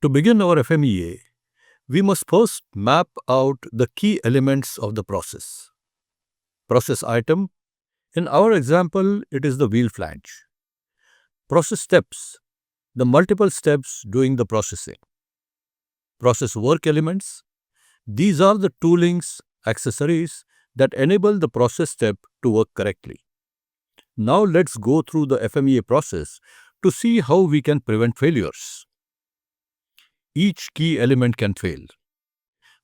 To begin our FMEA, we must first map out the key elements of the process. Process item. In our example, it is the wheel flange. Process steps. The multiple steps doing the processing. Process work elements. These are the toolings, accessories that enable the process step to work correctly. Now let's go through the FMEA process to see how we can prevent failures. Each key element can fail.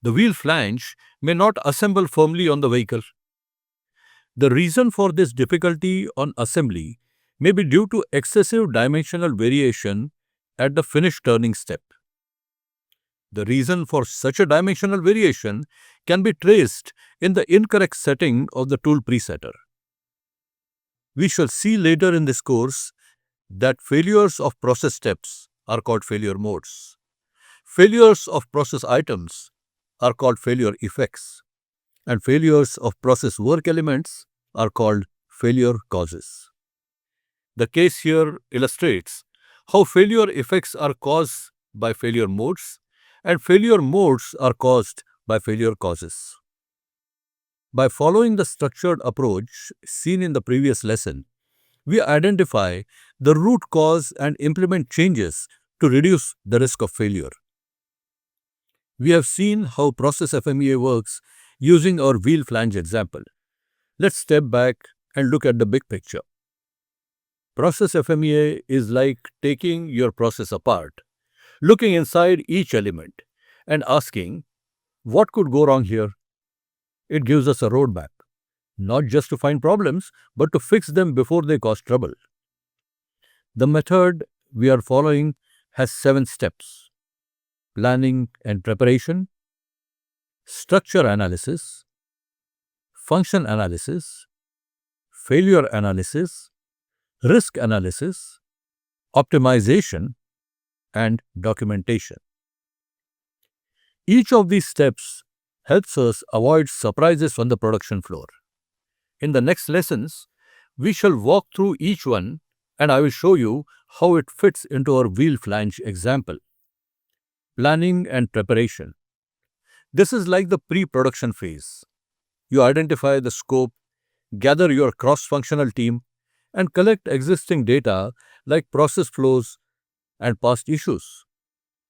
The wheel flange may not assemble firmly on the vehicle. The reason for this difficulty on assembly may be due to excessive dimensional variation at the finish turning step. The reason for such a dimensional variation can be traced in the incorrect setting of the tool presetter. We shall see later in this course that failures of process steps are called failure modes. Failures of process items are called failure effects, and failures of process work elements are called failure causes. The case here illustrates how failure effects are caused by failure modes and failure modes are caused by failure causes. By following the structured approach seen in the previous lesson, we identify the root cause and implement changes to reduce the risk of failure. We have seen how process FMEA works using our wheel flange example. Let's step back and look at the big picture. Process FMEA is like taking your process apart, looking inside each element and asking, what could go wrong here? It gives us a roadmap, not just to find problems, but to fix them before they cause trouble. The method we are following has 7 steps: planning and preparation, structure analysis, function analysis, failure analysis, risk analysis, optimization, and documentation. Each of these steps helps us avoid surprises on the production floor. In the next lessons, we shall walk through each one and I will show you how it fits into our wheel flange example. Planning and preparation. This is like the pre-production phase. You identify the scope, gather your cross-functional team, and collect existing data like process flows and past issues.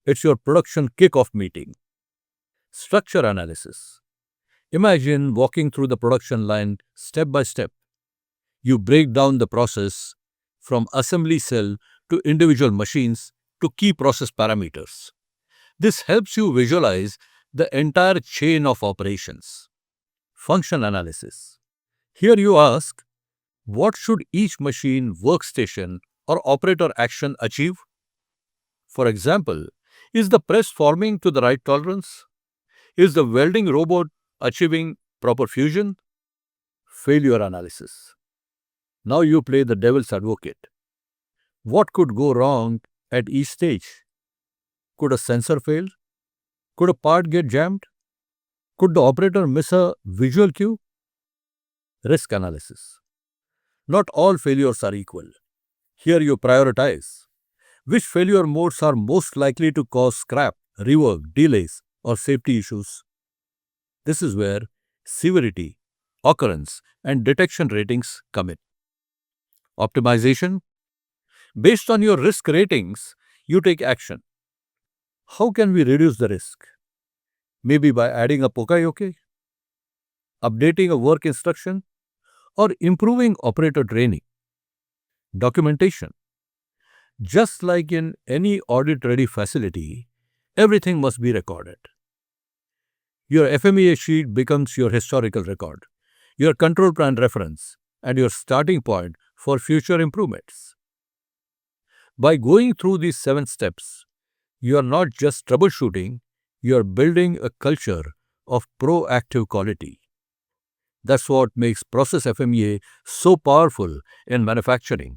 It's your production kick-off meeting. Structure analysis. Imagine walking through the production line step by step. You break down the process from assembly cell to individual machines to key process parameters. This helps you visualize the entire chain of operations. Function analysis. Here you ask, what should each machine, workstation, or operator action achieve? For example, is the press forming to the right tolerance? Is the welding robot achieving proper fusion? Failure analysis. Now you play the devil's advocate. What could go wrong at each stage? Could a sensor fail? Could a part get jammed? Could the operator miss a visual cue? Risk analysis. Not all failures are equal. Here you prioritize. Which failure modes are most likely to cause scrap, rework, delays, or safety issues? This is where severity, occurrence, and detection ratings come in. Optimization. Based on your risk ratings, you take action. How can we reduce the risk? Maybe by adding a Poka-yoke, updating a work instruction, or improving operator training. Documentation. Just like in any audit-ready facility, everything must be recorded. Your FMEA sheet becomes your historical record, your control plan reference, and your starting point for future improvements. By going through these 7 steps, you are not just troubleshooting, you are building a culture of proactive quality. That's what makes process FMEA so powerful in manufacturing.